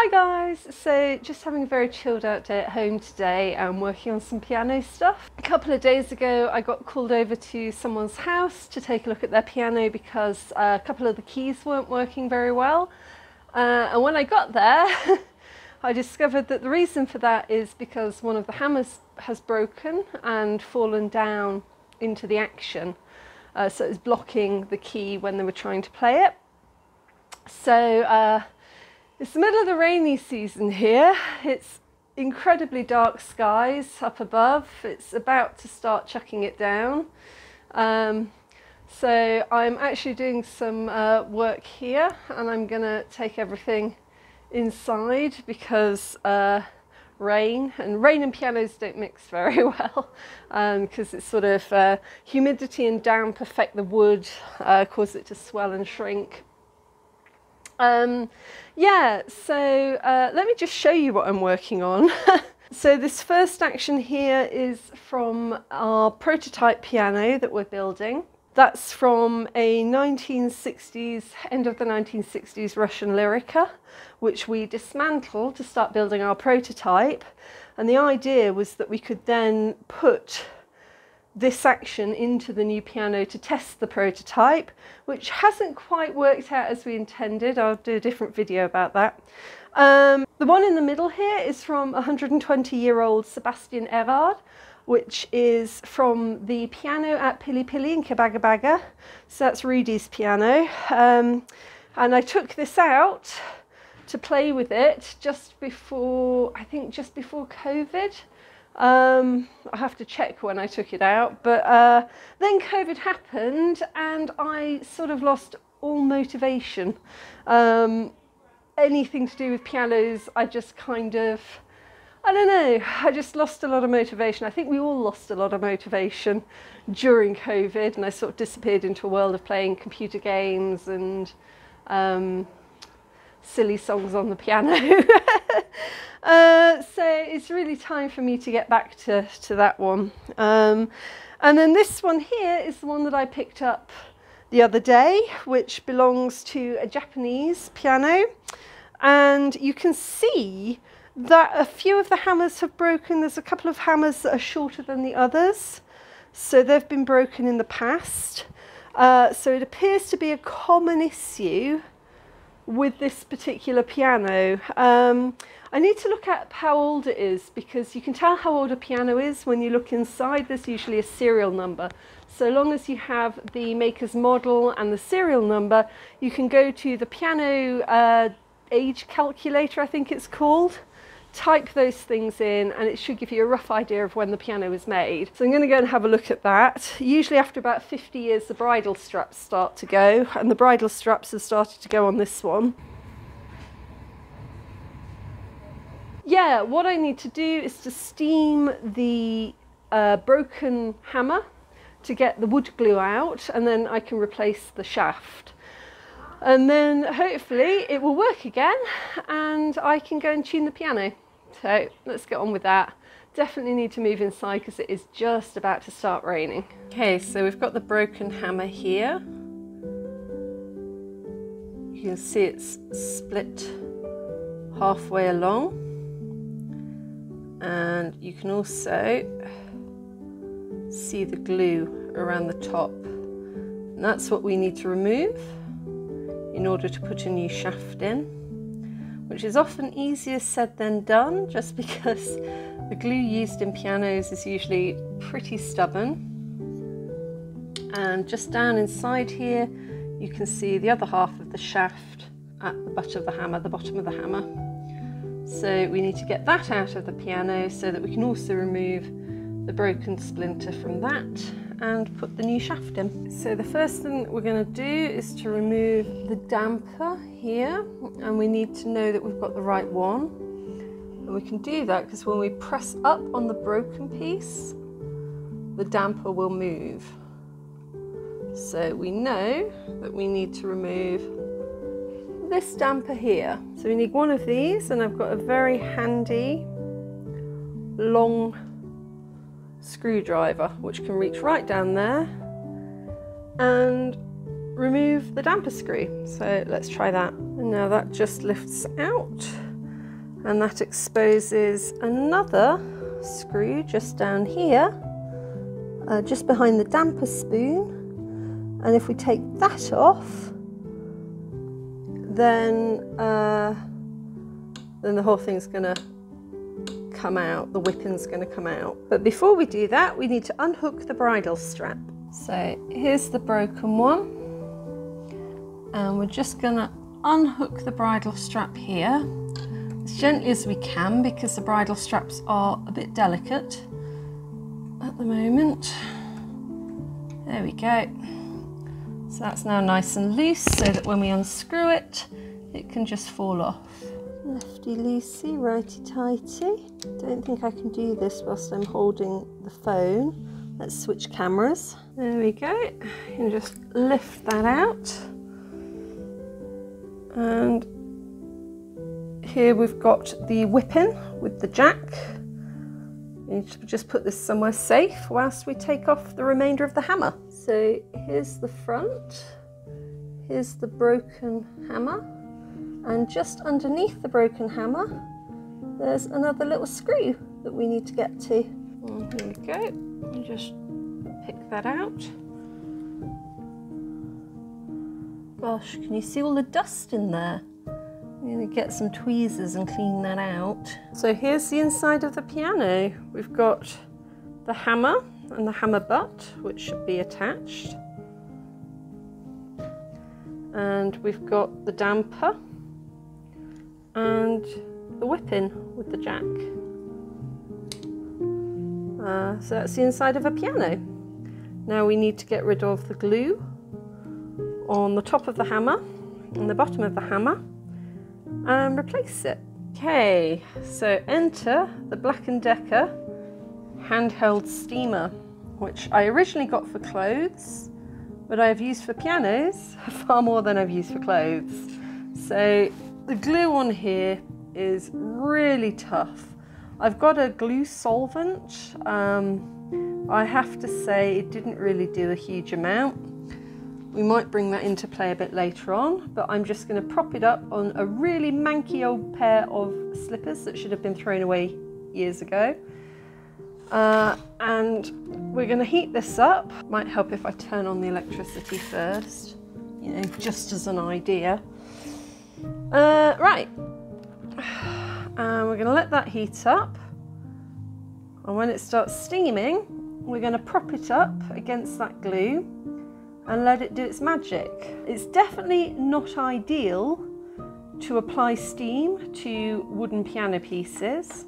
Hi guys, so just having a very chilled out day at home today and working on some piano stuff. A couple of days ago I got called over to someone's house to take a look at their piano because a couple of the keys weren't working very well. And when I got there I discovered that the reason for that is because one of the hammers has broken and fallen down into the action. So it's blocking the key when they were trying to play it. So it's the middle of the rainy season here. It's incredibly dark skies up above. It's about to start chucking it down. So I'm actually doing some work here and I'm going to take everything inside because rain and pianos don't mix very well because it's sort of humidity and damp affect the wood, cause it to swell and shrink. Yeah, so let me just show you what I'm working on. So this first action here is from our prototype piano that we're building. That's from a 1960s, end of the 1960s Russian Lyrica, which we dismantled to start building our prototype. And the idea was that we could then put this action into the new piano to test the prototype, which hasn't quite worked out as we intended. I'll do a different video about that. The one in the middle here is from 120-year-old Sebastian Evard, which is from the piano at Pili Pili in Kibagabaga. So that's Rudy's piano. And I took this out to play with it just before, I think just before COVID. I have to check when I took it out, but then COVID happened and I sort of lost all motivation. Anything to do with pianos, I just kind of, I don't know, I just lost a lot of motivation. I think we all lost a lot of motivation during COVID and I sort of disappeared into a world of playing computer games and silly songs on the piano. So it's really time for me to get back to that one. And then this one here is the one that I picked up the other day, which belongs to a Japanese piano. And you can see that a few of the hammers have broken. There's a couple of hammers that are shorter than the others. So they've been broken in the past. So it appears to be a common issue with this particular piano. I need to look at how old it is because you can tell how old a piano is when you look inside. There's usually a serial number. So long as you have the maker's model and the serial number, you can go to the piano age calculator, I think it's called. Type those things in and it should give you a rough idea of when the piano was made. So I'm going to go and have a look at that. Usually after about 50 years the bridle straps start to go, and the bridle straps have started to go on this one. Yeah, what I need to do is to steam the broken hammer to get the wood glue out, and then I can replace the shaft. And then hopefully it will work again and I can go and tune the piano. So let's get on with that. Definitely need to move inside because it is just about to start raining. Okay, so we've got the broken hammer here. You can see it's split halfway along. And you can also see the glue around the top. And that's what we need to remove in order to put a new shaft in, which is often easier said than done just because the glue used in pianos is usually pretty stubborn. And just down inside here you can see the other half of the shaft at the butt of the hammer, the bottom of the hammer. So we need to get that out of the piano so that we can also remove the broken splinter from that and put the new shaft in. So the first thing that we're going to do is to remove the damper here, and we need to know that we've got the right one. And we can do that because when we press up on the broken piece, the damper will move. So we know that we need to remove this damper here. So we need one of these, and I've got a very handy long screwdriver which can reach right down there and remove the damper screw. So let's try that. And now that just lifts out And that exposes another screw just down here, just behind the damper spoon. And if we take that off, then the whole thing's gonna come out, the whipping's gonna come out. But before we do that, we need to unhook the bridle strap. So here's the broken one. And we're just gonna unhook the bridle strap here as gently as we can, because the bridle straps are a bit delicate at the moment. There we go. So that's now nice and loose, so that when we unscrew it, it can just fall off. Lefty loosey, righty tighty. Don't think I can do this whilst I'm holding the phone. Let's switch cameras. There we go. You can just lift that out. And here we've got the whipping with the jack. We need to just put this somewhere safe whilst we take off the remainder of the hammer. So here's the front, here's the broken hammer, and just underneath the broken hammer there's another little screw that we need to get to. And here we go, and just pick that out. Gosh, can you see all the dust in there? I'm going to get some tweezers and clean that out. So here's the inside of the piano. We've got the hammer and the hammer butt, which should be attached. And we've got the damper and the whipping with the jack. So that's the inside of a piano. Now we need to get rid of the glue on the top of the hammer and the bottom of the hammer and replace it. Okay, so enter the Black & Decker handheld steamer, which I originally got for clothes, but I've used for pianos far more than I've used for clothes. So the glue on here is really tough. I've got a glue solvent. I have to say it didn't really do a huge amount. We might bring that into play a bit later on, but I'm just going to prop it up on a really manky old pair of slippers that should have been thrown away years ago. And we're going to heat this up. Might help if I turn on the electricity first, you know, just as an idea. Right, and we're going to let that heat up, and when it starts steaming, we're going to prop it up against that glue and let it do its magic. It's definitely not ideal to apply steam to wooden piano pieces,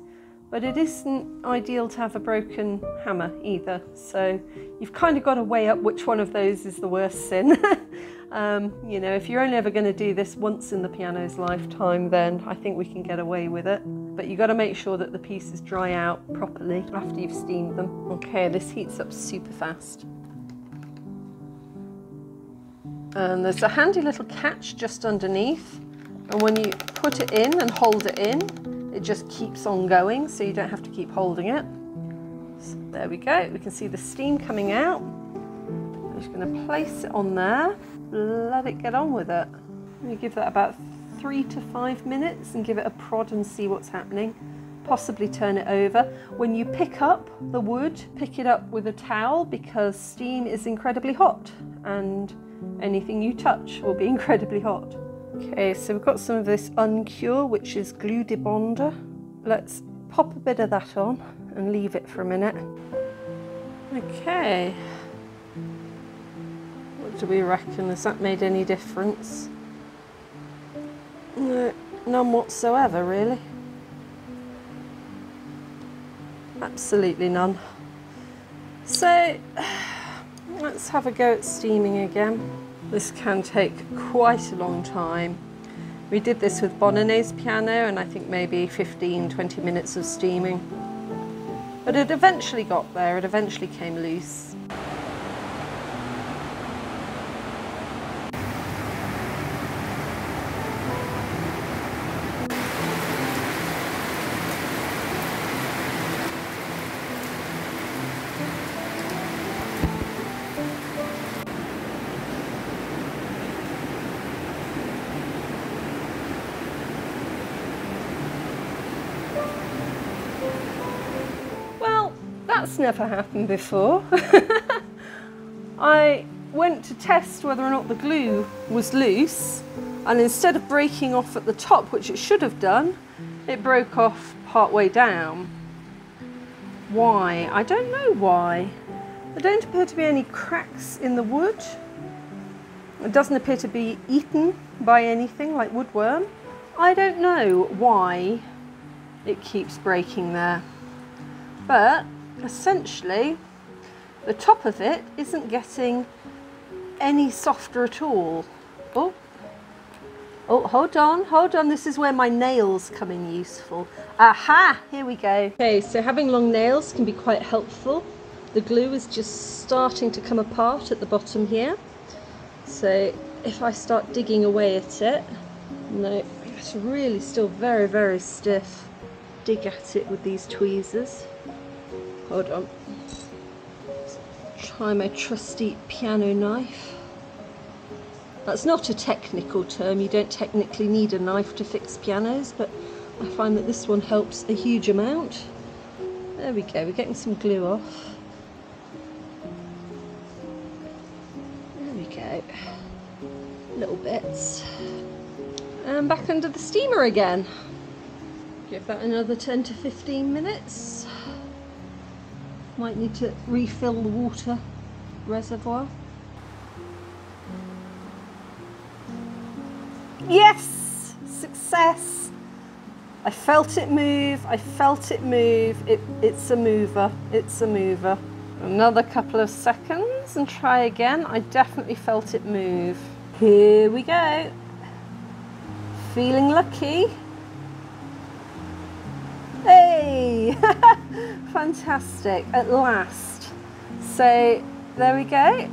but it isn't ideal to have a broken hammer either. So you've kind of got to weigh up which one of those is the worst sin. You know, if you're only ever going to do this once in the piano's lifetime, then I think we can get away with it. But you've got to make sure that the pieces dry out properly after you've steamed them. Okay, this heats up super fast. And there's a handy little catch just underneath, and when you put it in and hold it in, it just keeps on going, so you don't have to keep holding it. So there we go, we can see the steam coming out. I'm just going to place it on there, let it get on with it. We give that about 3 to 5 minutes and give it a prod and see what's happening. Possibly turn it over. When you pick up the wood, pick it up with a towel, because steam is incredibly hot and anything you touch will be incredibly hot. Okay, so we've got some of this Uncure, which is glue debonder. Let's pop a bit of that on and leave it for a minute. Okay, what do we reckon? Has that made any difference? No, none whatsoever, really. Absolutely none. So let's have a go at steaming again. This can take quite a long time. We did this with Bonanet's piano, and I think maybe 15-20 minutes of steaming. But it eventually got there, it eventually came loose. That's never happened before. I went to test whether or not the glue was loose, and instead of breaking off at the top, which it should have done, it broke off part way down. Why? I don't know why. There don't appear to be any cracks in the wood. It doesn't appear to be eaten by anything like woodworm. I don't know why it keeps breaking there, but essentially the top of it isn't getting any softer at all. Oh, hold on, this is where my nails come in useful. Aha, here we go. Okay, so having long nails can be quite helpful. The glue is just starting to come apart at the bottom here. So if I start digging away at it, no, it's really still very, very stiff. Dig at it with these tweezers. Hold on. Try my trusty piano knife. That's not a technical term, you don't technically need a knife to fix pianos, but I find that this one helps a huge amount. There we go, we're getting some glue off. There we go. Little bits. And back under the steamer again. Give that another 10 to 15 minutes. Might need to refill the water reservoir. Yes! Success! I felt it move, I felt it move. It's a mover, it's a mover. Another couple of seconds and try again. I definitely felt it move. Here we go. Feeling lucky. Hey! Fantastic, at last. So there we go.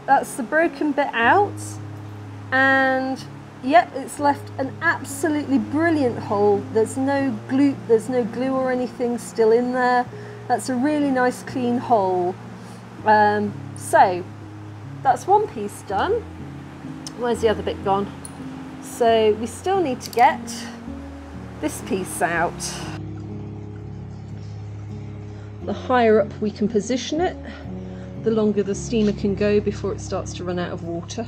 That's the broken bit out. And yep, it's left an absolutely brilliant hole. There's no glue or anything still in there. That's a really nice clean hole. So that's one piece done. Where's the other bit gone? So we still need to get this piece out. The higher up we can position it, the longer the steamer can go before it starts to run out of water.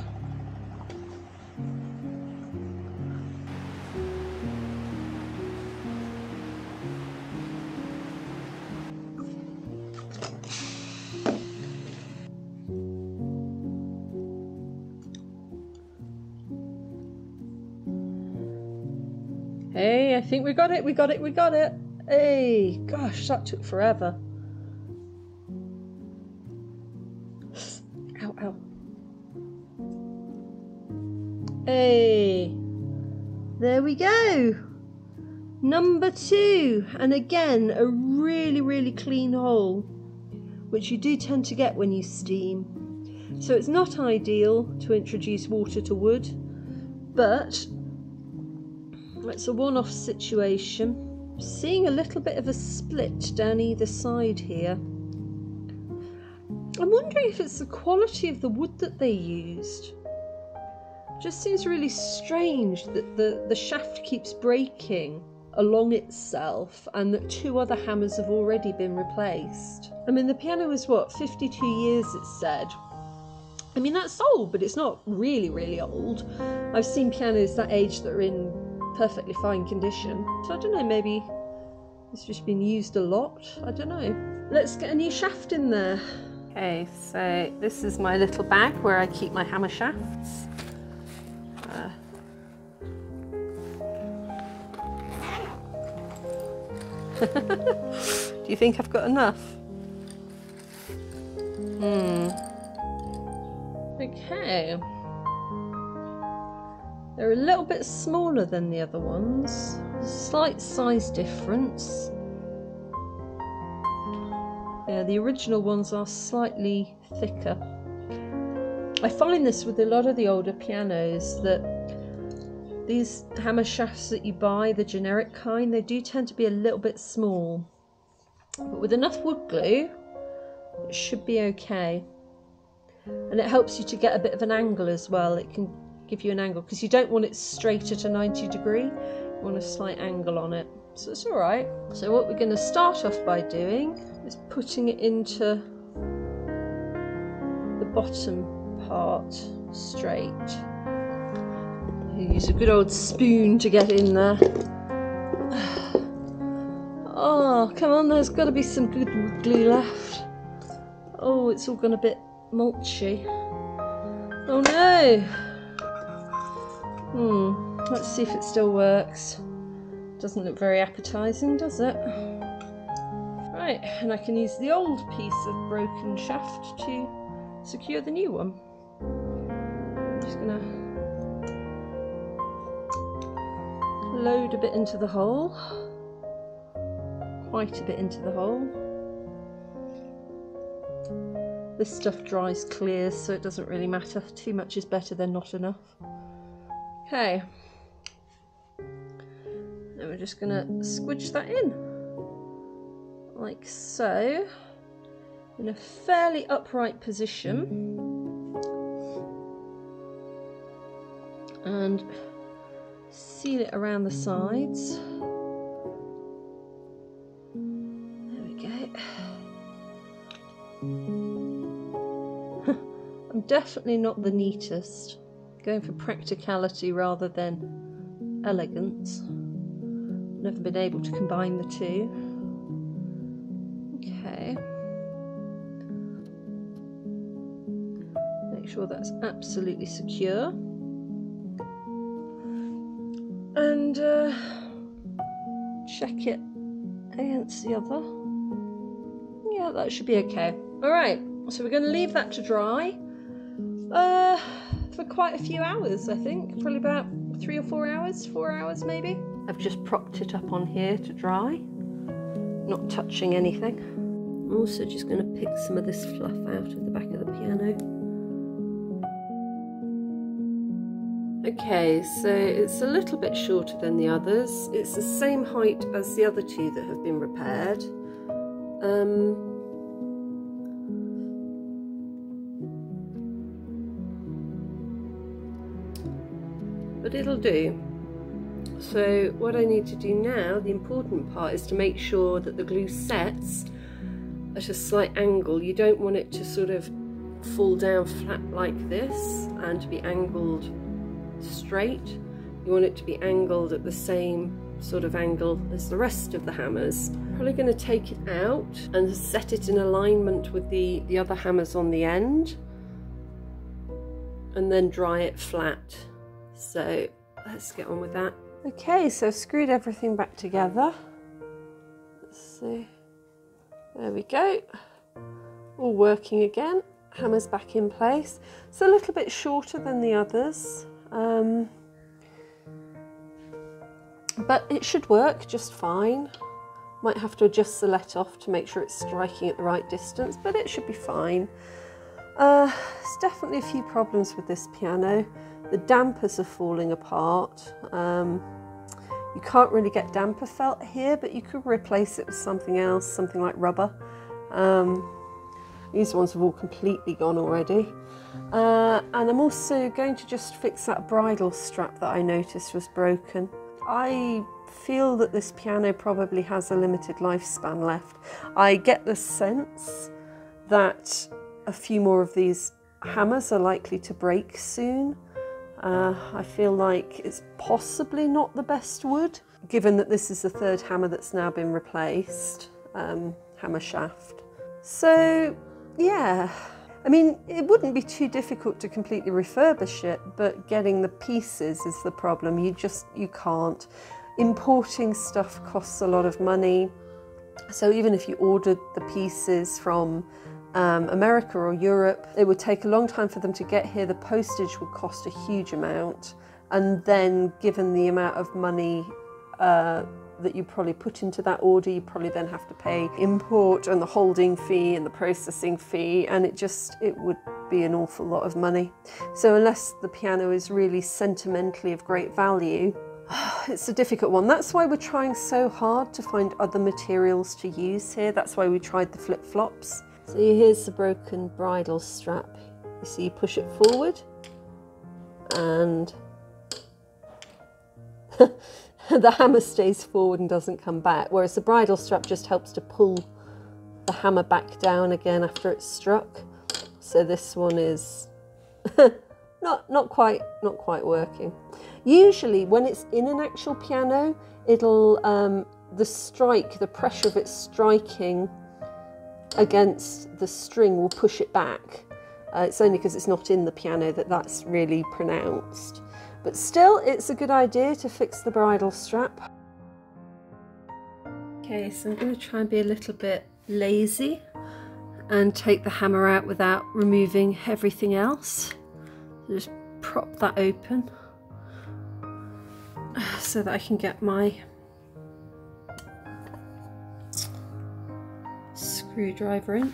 Hey, I think we got it, we got it, we got it. Hey, gosh, that took forever. Ow, ow. Hey, there we go. Number 2, and again, a really, really clean hole, which you do tend to get when you steam. So it's not ideal to introduce water to wood, but it's a one-off situation. Seeing a little bit of a split down either side here. I'm wondering if it's the quality of the wood that they used. It just seems really strange that the shaft keeps breaking along itself and that 2 other hammers have already been replaced. I mean, the piano was what, 52 years it said. I mean, that's old, but it's not really, really old. I've seen pianos that age that are in perfectly fine condition. So I don't know, maybe it's just been used a lot. I don't know. Let's get a new shaft in there. Okay, so this is my little bag where I keep my hammer shafts. Do you think I've got enough? Okay. They're a little bit smaller than the other ones. Slight size difference. Yeah, the original ones are slightly thicker. I find this with a lot of the older pianos, that these hammer shafts that you buy, the generic kind, they do tend to be a little bit small. But with enough wood glue, it should be okay. And it helps you to get a bit of an angle as well. It can give you an angle, because you don't want it straight at a 90 degree. want a slight angle on it, so it's all right. So what we're going to start off by doing is putting it into the bottom part straight. Use a good old spoon to get in there. Oh, come on, there's got to be some good glue left. Oh, it's all gone a bit mulchy. Oh no! Let's see if it still works. Doesn't look very appetizing, does it? Right, and I can use the old piece of broken shaft to secure the new one. I'm just gonna load a bit into the hole. Quite a bit into the hole. This stuff dries clear, so it doesn't really matter. Too much is better than not enough. Okay. Then we're just gonna squidge that in. Like so. In a fairly upright position. And seal it around the sides. There we go. I'm definitely not the neatest. Going for practicality rather than elegance. Never been able to combine the two. Okay. Make sure that's absolutely secure. And check it against the other. Yeah, that should be okay. Alright, so we're going to leave that to dry for quite a few hours, I think. Probably about 3 or 4 hours, 4 hours maybe. I've just propped it up on here to dry, not touching anything. I'm also just going to pick some of this fluff out of the back of the piano. Okay, so it's a little bit shorter than the others. It's the same height as the other two that have been repaired. But it'll do. So what I need to do now, the important part, is to make sure that the glue sets at a slight angle. You don't want it to sort of fall down flat like this and to be angled straight. You want it to be angled at the same sort of angle as the rest of the hammers. Probably going to take it out and set it in alignment with the other hammers on the end and then dry it flat. So let's get on with that. Okay, so I've screwed everything back together. Let's see. There we go. All working again. Hammers back in place. It's a little bit shorter than the others. But it should work just fine. Might have to adjust the let off to make sure it's striking at the right distance, but it should be fine. There's definitely a few problems with this piano. The dampers are falling apart. You can't really get damper felt here, but you could replace it with something else, something like rubber. These ones have all completely gone already. And I'm also going to just fix that bridle strap that I noticed was broken. I feel that this piano probably has a limited lifespan left. I get the sense that a few more of these hammers are likely to break soon. I feel like it's possibly not the best wood, given that this is the third hammer that's now been replaced, hammer shaft. So yeah, I mean, it wouldn't be too difficult to completely refurbish it, but getting the pieces is the problem. You can't. Importing stuff costs a lot of money. So even if you ordered the pieces from America or Europe, it would take a long time for them to get here. The postage would cost a huge amount. And then given the amount of money that you probably put into that order, you probably then have to pay import and the holding fee and the processing fee, and it would be an awful lot of money. So unless the piano is really sentimentally of great value, it's a difficult one. That's why we're trying so hard to find other materials to use here. That's why we tried the flip-flops. So here's the broken bridle strap. You see, you push it forward and the hammer stays forward and doesn't come back, whereas the bridle strap just helps to pull the hammer back down again after it's struck. So this one is not quite working. Usually when it's in an actual piano, it'll the pressure of it striking against the string will push it back. It's only because it's not in the piano that that's really pronounced. But still, it's a good idea to fix the bridle strap. Okay, so I'm going to try and be a little bit lazy and take the hammer out without removing everything else. So just prop that open so that I can get my screwdriver in.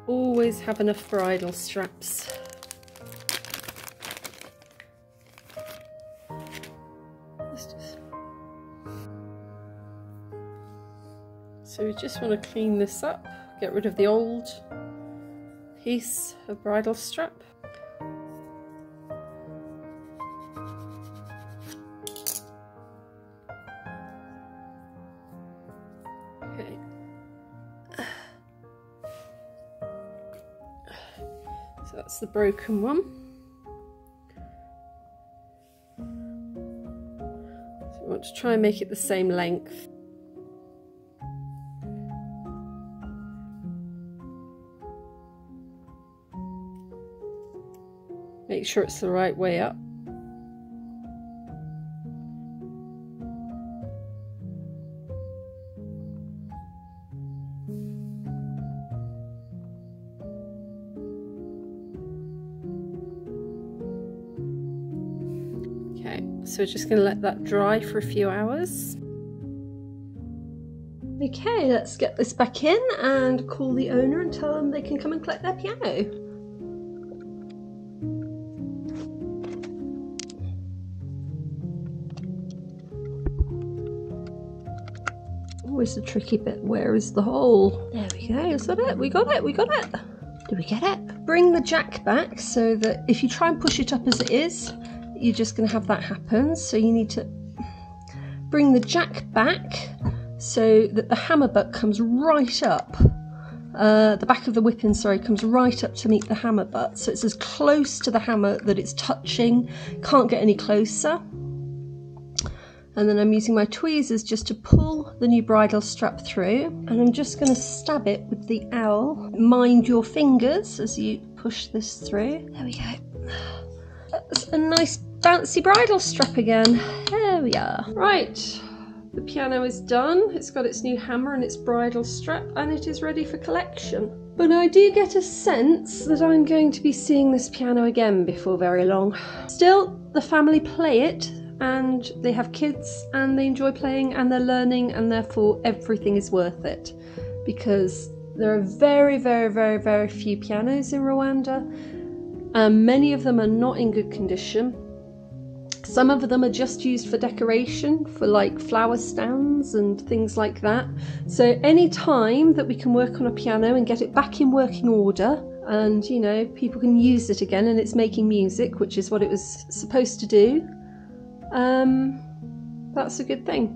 Always have enough bridle straps. So we just want to clean this up, get rid of the old piece of bridle strap. Okay. So that's the broken one. So we want to try and make it the same length. Make sure it's the right way up. Okay, so we're just going to let that dry for a few hours. Okay, let's get this back in and call the owner and tell them they can come and collect their piano. Always the tricky bit. Where is the hole? There we go. Is that it? We got it. We got it. Did we get it? Bring the jack back so that if you try and push it up as it is, you're just going to have that happen. So you need to bring the jack back so that the hammer butt comes right up. The back of the whipping, sorry, comes right up to meet the hammer butt. So it's as close to the hammer that it's touching. Can't get any closer. And then I'm using my tweezers just to pull the new bridle strap through, and I'm just going to stab it with the L. Mind your fingers as you push this through. There we go. That's a nice bouncy bridle strap again. There we are. Right, the piano is done. It's got its new hammer and its bridle strap, and it is ready for collection. But I do get a sense that I'm going to be seeing this piano again before very long. Still, the family play it, and they have kids and they enjoy playing and they're learning, and therefore everything is worth it, because there are very, very, very, very few pianos in Rwanda, and many of them are not in good condition. Some of them are just used for decoration, for like flower stands and things like that. So any time that we can work on a piano and get it back in working order, and you know, people can use it again and it's making music, which is what it was supposed to do, that's a good thing.